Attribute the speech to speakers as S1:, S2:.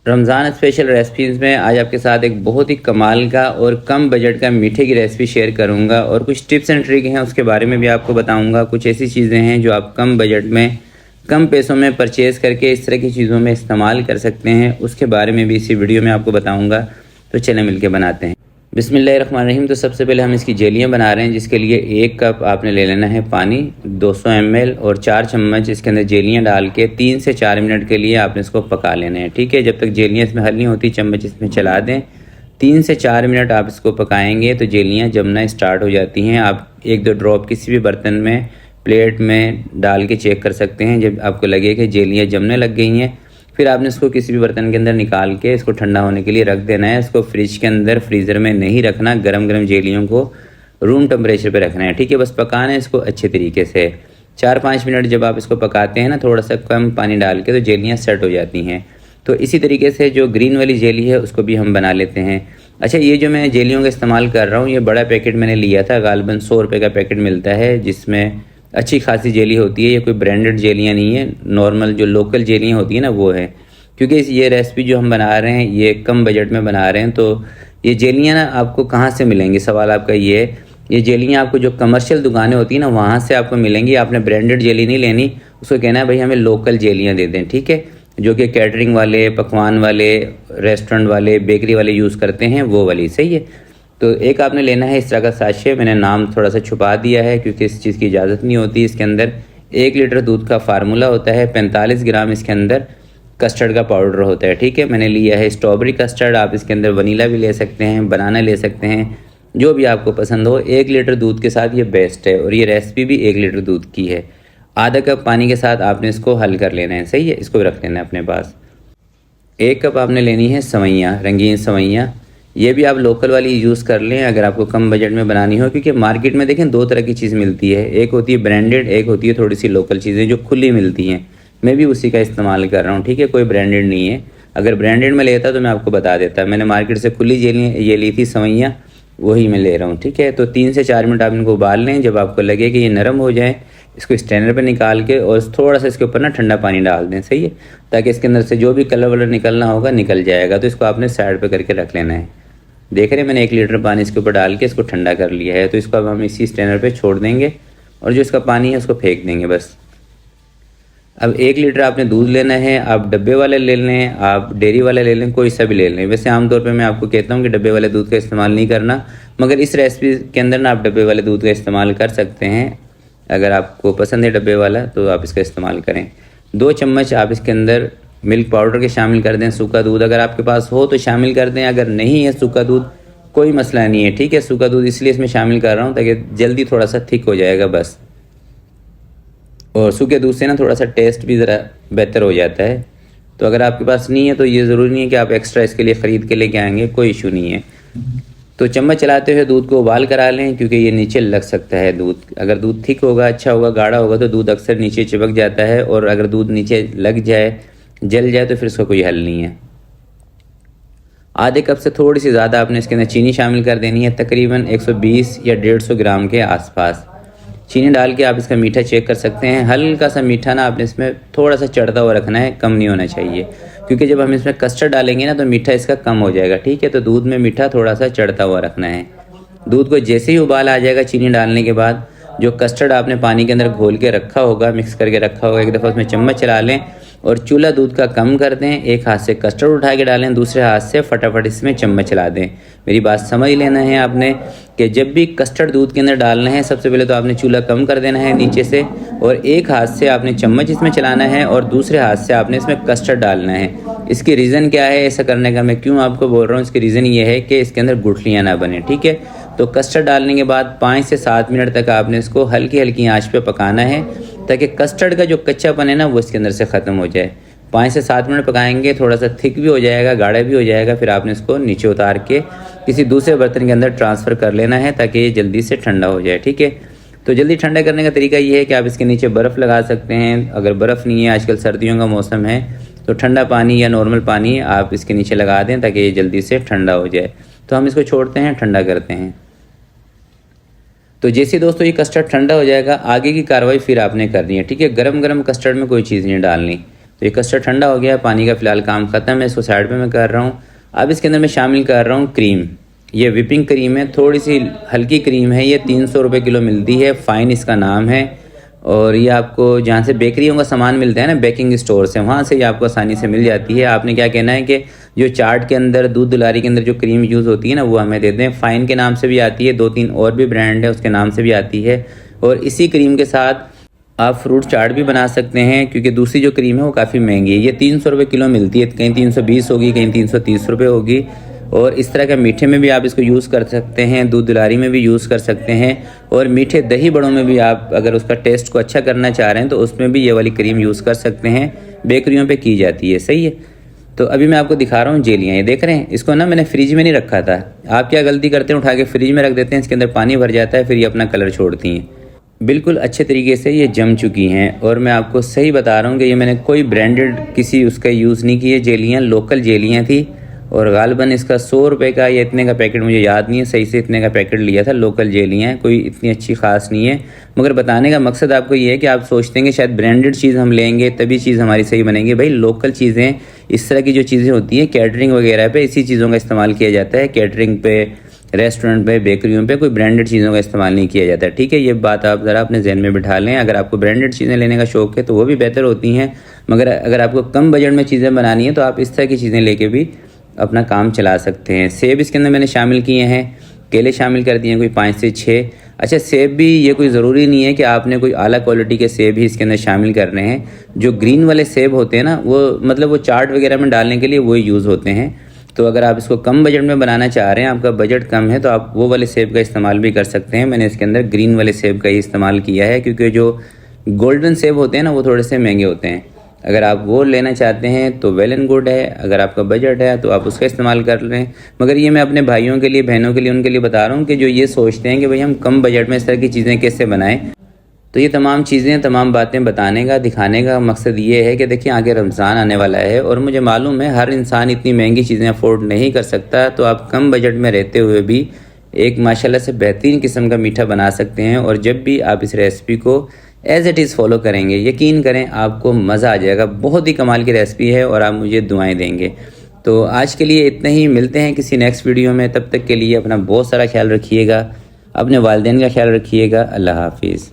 S1: Ramzan special recipes में आज आपके साथ एक बहुत ही कमाल का और कम बजट का मीठे की रेसिपी शेयर करूंगा और कुछ टिप्स एंड ट्रिक हैं उसके बारे में भी आपको बताऊंगा। कुछ ऐसी चीज़ें हैं जो आप कम बजट में कम पैसों में परचेज़ करके इस तरह की चीज़ों में इस्तेमाल कर सकते हैं, उसके बारे में भी इसी वीडियो में आपको बताऊँगा। तो चलें मिलकर बनाते हैं। बिस्मिल्लाहिर्रहमानिर्रहीम। तो सबसे पहले हम इसकी जेलियाँ बना रहे हैं, जिसके लिए 1 कप आपने ले लेना है पानी, 200 ml और 4 चम्मच इसके अंदर जेलियाँ डाल के 3 से 4 मिनट के लिए आपने इसको पका लेना है। ठीक है, जब तक जेलियाँ इसमें हल नहीं होती चम्मच इसमें चला दें। 3 से 4 मिनट आप इसको पकाएंगे तो जेलियाँ जमना स्टार्ट हो जाती हैं। आप 1-2 ड्रॉप किसी भी बर्तन में, प्लेट में डाल के चेक कर सकते हैं। जब आपको लगे कि जेलियाँ जमने लग गई हैं, फिर आपने इसको किसी भी बर्तन के अंदर निकाल के इसको ठंडा होने के लिए रख देना है। इसको फ्रिज के अंदर, फ्रीज़र में नहीं रखना। गरम गरम जेलियों को रूम टेम्परेचर पे रखना है। ठीक है, बस पकाना है इसको अच्छे तरीके से। 4-5 मिनट जब आप इसको पकाते हैं ना, थोड़ा सा कम पानी डाल के, तो जेलियाँ सेट हो जाती हैं। तो इसी तरीके से जो ग्रीन वाली जेली है उसको भी हम बना लेते हैं। अच्छा, ये जो मैं जेलियों का इस्तेमाल कर रहा हूँ, ये बड़ा पैकेट मैंने लिया था, गालबन 100 रुपये का पैकेट मिलता है, जिसमें अच्छी खासी जेली होती है। ये कोई ब्रांडेड जेलियाँ नहीं है, नॉर्मल जो लोकल जेलियाँ होती हैं ना वो है। क्योंकि ये रेसिपी जो हम बना रहे हैं ये कम बजट में बना रहे हैं, तो ये जेलियाँ ना आपको कहाँ से मिलेंगी, सवाल आपका ये है। ये जेलियाँ आपको जो कमर्शियल दुकानें होती हैं ना वहाँ से आपको मिलेंगी। आपने ब्रांडेड जेली नहीं लेनी, उसको कहना है भाई हमें लोकल जेलियाँ दे दें। ठीक है, जो कि कैटरिंग वाले, पकवान वाले, रेस्टोरेंट वाले, बेकरी वाले यूज़ करते हैं, वो वाली। सही है। तो एक आपने लेना है इस तरह का साशे। मैंने नाम थोड़ा सा छुपा दिया है क्योंकि इस चीज़ की इजाज़त नहीं होती। इसके अंदर 1 लीटर दूध का फार्मूला होता है, 45 ग्राम इसके अंदर कस्टर्ड का पाउडर होता है। ठीक है, मैंने लिया है स्ट्रॉबेरी कस्टर्ड। आप इसके अंदर वनीला भी ले सकते हैं, बनाना ले सकते हैं, जो भी आपको पसंद हो। 1 लीटर दूध के साथ ये बेस्ट है और ये रेसिपी भी 1 लीटर दूध की है। आधा कप पानी के साथ आपने इसको हल कर लेना है। सही है, इसको भी रख लेना है अपने पास। 1 कप आपने लेनी है सवैयाँ, रंगीन सवैयाँ। ये भी आप लोकल वाली यूज़ कर लें अगर आपको कम बजट में बनानी हो, क्योंकि मार्केट में देखें 2 तरह की चीज़ मिलती है। एक होती है ब्रांडेड, एक होती है थोड़ी सी लोकल चीज़ें जो खुली मिलती हैं। मैं भी उसी का इस्तेमाल कर रहा हूँ। ठीक है, कोई ब्रांडेड नहीं है। अगर ब्रांडेड में लेता तो मैं आपको बता देता। मैंने मार्केट से खुली ये ली थी सवैयाँ, वही मैं ले रहा हूँ। ठीक है, तो 3 से 4 मिनट आप इनको उबाल लें। जब आपको लगे कि ये नरम हो जाए, इसको स्ट्रेनर पे निकाल के और थोड़ा सा इसके ऊपर ना ठंडा पानी डाल दें। सही है, ताकि इसके अंदर से जो भी कलर वलर निकलना होगा निकल जाएगा। तो इसको आपने साइड पे करके रख लेना है। देख रहे हैं मैंने 1 लीटर पानी इसके ऊपर डाल के इसको ठंडा कर लिया है। तो इसको अब हम इसी स्ट्रेनर पे छोड़ देंगे और जो इसका पानी है उसको फेंक देंगे बस। अब 1 लीटर आपने दूध लेना है। आप डब्बे वाले ले लें, आप डेयरी वाले ले लें, कोई सा भी ले लें। वैसे आमतौर पे मैं आपको कहता हूँ कि डब्बे वाले दूध का इस्तेमाल नहीं करना, मगर इस रेसिपी के अंदर ना आप डब्बे वाले दूध का इस्तेमाल कर सकते हैं। अगर आपको पसंद है डब्बे वाला तो आप इसका इस्तेमाल करें। 2 चम्मच आप इसके अंदर मिल्क पाउडर के शामिल कर दें। सूखा दूध अगर आपके पास हो तो शामिल कर दें, अगर नहीं है सूखा दूध कोई मसला नहीं है। ठीक है, सूखा दूध इसलिए इसमें शामिल कर रहा हूँ ताकि जल्दी थोड़ा सा थिक हो जाएगा बस। और सूखे दूध से ना थोड़ा सा टेस्ट भी ज़रा बेहतर हो जाता है। तो अगर आपके पास नहीं है तो ये ज़रूरी नहीं है कि आप एक्स्ट्रा इसके लिए ख़रीद के लेके आएंगे, कोई इशू नहीं है। तो चम्मच चलाते हुए दूध को उबाल करा लें, क्योंकि ये नीचे लग सकता है दूध। अगर दूध थिक होगा, अच्छा होगा, गाढ़ा होगा तो दूध अक्सर नीचे चिपक जाता है, और अगर दूध नीचे लग जाए, जल जाए तो फिर इसका कोई हल नहीं है। आधे कप से थोड़ी सी ज़्यादा आपने इसके अंदर चीनी शामिल कर देनी है, तकरीबन 120 या 150 ग्राम के आसपास। चीनी डाल के आप इसका मीठा चेक कर सकते हैं। हल्का सा मीठा ना आपने इसमें थोड़ा सा चढ़ता हुआ रखना है, कम नहीं होना चाहिए, क्योंकि जब हम इसमें कस्टर्ड डालेंगे ना तो मीठा इसका कम हो जाएगा। ठीक है, तो दूध में मीठा थोड़ा सा चढ़ता हुआ रखना है। दूध को जैसे ही उबाल आ जाएगा चीनी डालने के बाद, जो कस्टर्ड आपने पानी के अंदर घोल के रखा होगा, मिक्स करके रखा होगा, एक दफ़ा उसमें चम्मच चला लें और चूल्हा दूध का कम कर दें। एक हाथ से कस्टर्ड उठा के डालें, दूसरे हाथ से फटाफट इसमें चम्मच चला दें। मेरी बात समझ लेना है आपने कि जब भी कस्टर्ड दूध के अंदर डालना है, सबसे पहले तो आपने चूल्हा कम कर देना है नीचे से, और एक हाथ से आपने चम्मच इसमें चलाना है और दूसरे हाथ से आपने इसमें कस्टर्ड डालना है। इसकी रीज़न क्या है ऐसा करने का, मैं क्यों आपको बोल रहा हूँ, इसकी रीज़न ये है कि इसके अंदर गुठलियाँ ना बने। ठीक है, तो कस्टर्ड डालने के बाद 5 से 7 मिनट तक आपने इसको हल्की हल्की आंच पे पकाना है, ताकि कस्टर्ड का जो कच्चापन है ना वो इसके अंदर से ख़त्म हो जाए। 5 से 7 मिनट पकाएंगे, थोड़ा सा थिक भी हो जाएगा, गाढ़ा भी हो जाएगा। फिर आपने इसको नीचे उतार के किसी दूसरे बर्तन के अंदर ट्रांसफ़र कर लेना है, ताकि ये जल्दी से ठंडा हो जाए। ठीक है, तो जल्दी ठंडा करने का तरीका ये है कि आप इसके नीचे बर्फ़ लगा सकते हैं। अगर बर्फ़ नहीं है, आजकल सर्दियों का मौसम है, तो ठंडा पानी या नॉर्मल पानी आप इसके नीचे लगा दें ताकि ये जल्दी से ठंडा हो जाए। तो हम इसको छोड़ते हैं, ठंडा करते हैं। तो जैसे दोस्तों ये कस्टर्ड ठंडा हो जाएगा, आगे की कार्रवाई फिर आपने करनी है। ठीक है, गरम गरम कस्टर्ड में कोई चीज़ नहीं डालनी। तो ये कस्टर्ड ठंडा हो गया है, पानी का फ़िलहाल काम ख़त्म है, इसको साइड पे मैं कर रहा हूँ। अब इसके अंदर मैं शामिल कर रहा हूँ क्रीम। ये विपिंग क्रीम है, थोड़ी सी हल्की क्रीम है, ये 300 रुपये किलो मिलती है, फ़ाइन इसका नाम है। और ये आपको जहाँ से बेकरियों का सामान मिलता है ना, बेकिंग स्टोर से, वहाँ से ये आपको आसानी से मिल जाती है। आपने क्या कहना है कि जो चाट के अंदर, दूध दुलारी के अंदर जो क्रीम यूज़ होती है ना, वो हमें देते हैं। फ़ाइन के नाम से भी आती है, 2-3 और भी ब्रांड है उसके नाम से भी आती है। और इसी क्रीम के साथ आप फ्रूट चाट भी बना सकते हैं, क्योंकि दूसरी जो क्रीम है वो काफ़ी महंगी है। ये 300 रुपये किलो मिलती है, कहीं 320 होगी, कहीं 330 रुपये होगी। और इस तरह का मीठे में भी आप इसको यूज़ कर सकते हैं, दूध दुलारी में भी यूज़ कर सकते हैं, और मीठे दही बड़ों में भी आप अगर उसका टेस्ट को अच्छा करना चाह रहे हैं तो उसमें भी ये वाली क्रीम यूज़ कर सकते हैं। बेकरियों पे की जाती है, सही है। तो अभी मैं आपको दिखा रहा हूँ जेलियाँ, ये देख रहे हैं। इसको ना मैंने फ्रिज में नहीं रखा था। आप क्या गलती करते हैं, उठा के फ्रिज में रख देते हैं, इसके अंदर पानी भर जाता है, फिर ये अपना कलर छोड़ती हैं। बिल्कुल अच्छे तरीके से ये जम चुकी हैं। और मैं आपको सही बता रहा हूँ कि ये मैंने कोई ब्रांडेड किसी उसका यूज़ नहीं किए, जेलियाँ लोकल जेलियाँ थी। और गालबन इसका 100 रुपये का या इतने का पैकेट, मुझे याद नहीं है सही से, इतने का पैकेट लिया था। लोकल जेलियाँ, कोई इतनी अच्छी ख़ास नहीं है। मगर बताने का मकसद आपको ये है कि आप सोचते हैं कि शायद ब्रांडेड चीज़ हम लेंगे तभी चीज़ हमारी सही बनेगी। भाई लोकल चीज़ें, इस तरह की जो चीज़ें होती हैं कैटरिंग वगैरह पे, इसी चीज़ों का इस्तेमाल किया जाता है। कैटरिंग पे, रेस्टोरेंट पे, बेकरियों पे कोई ब्रांडेड चीज़ों का इस्तेमाल नहीं किया जाता, ठीक है। ये बात आप ज़रा अपने जहन में बिठा लें। अगर आपको ब्रांडेड चीज़ें लेने का शौक़ है तो वो भी बेहतर होती हैं, मगर अगर आपको कम बजट में चीज़ें बनानी है तो आप इस तरह की चीज़ें लेके भी अपना काम चला सकते हैं। सेब इसके अंदर मैंने शामिल किए हैं, केले शामिल कर दिए हैं कोई 5 से 6। अच्छा, सेब भी ये कोई ज़रूरी नहीं है कि आपने कोई आला क्वालिटी के सेब ही इसके अंदर शामिल करने हैं। जो ग्रीन वाले सेब होते हैं ना, वो मतलब वो चाट वगैरह में डालने के लिए वो यूज़ होते हैं। तो अगर आप इसको कम बजट में बनाना चाह रहे हैं, आपका बजट कम है, तो आप वो वाले सेब का इस्तेमाल भी कर सकते हैं। मैंने इसके अंदर ग्रीन वाले सेब का ही इस्तेमाल किया है, क्योंकि जो गोल्डन सेब होते हैं ना, वो थोड़े से महंगे होते हैं। अगर आप वो लेना चाहते हैं तो वेल एंड गुड है, अगर आपका बजट है तो आप उसका इस्तेमाल कर लें। मगर ये मैं अपने भाइयों के लिए, बहनों के लिए, उनके लिए बता रहा हूँ कि जो ये सोचते हैं कि भाई हम कम बजट में इस तरह की चीज़ें कैसे बनाएं। तो ये तमाम चीज़ें, तमाम बातें बताने का, दिखाने का मकसद ये है कि देखिए आगे रमज़ान आने वाला है और मुझे मालूम है हर इंसान इतनी महंगी चीज़ें अफोर्ड नहीं कर सकता। तो आप कम बजट में रहते हुए भी एक माशाल्लाह से बेहतरीन किस्म का मीठा बना सकते हैं। और जब भी आप इस रेसिपी को एज़ इट इज़ फॉलो करेंगे, यकीन करें आपको मज़ा आ जाएगा। बहुत ही कमाल की रेसिपी है और आप मुझे दुआएं देंगे। तो आज के लिए इतना ही, मिलते हैं किसी नेक्स्ट वीडियो में। तब तक के लिए अपना बहुत सारा ख्याल रखिएगा, अपने वालिदैन का ख्याल रखिएगा। अल्लाह हाफिज़।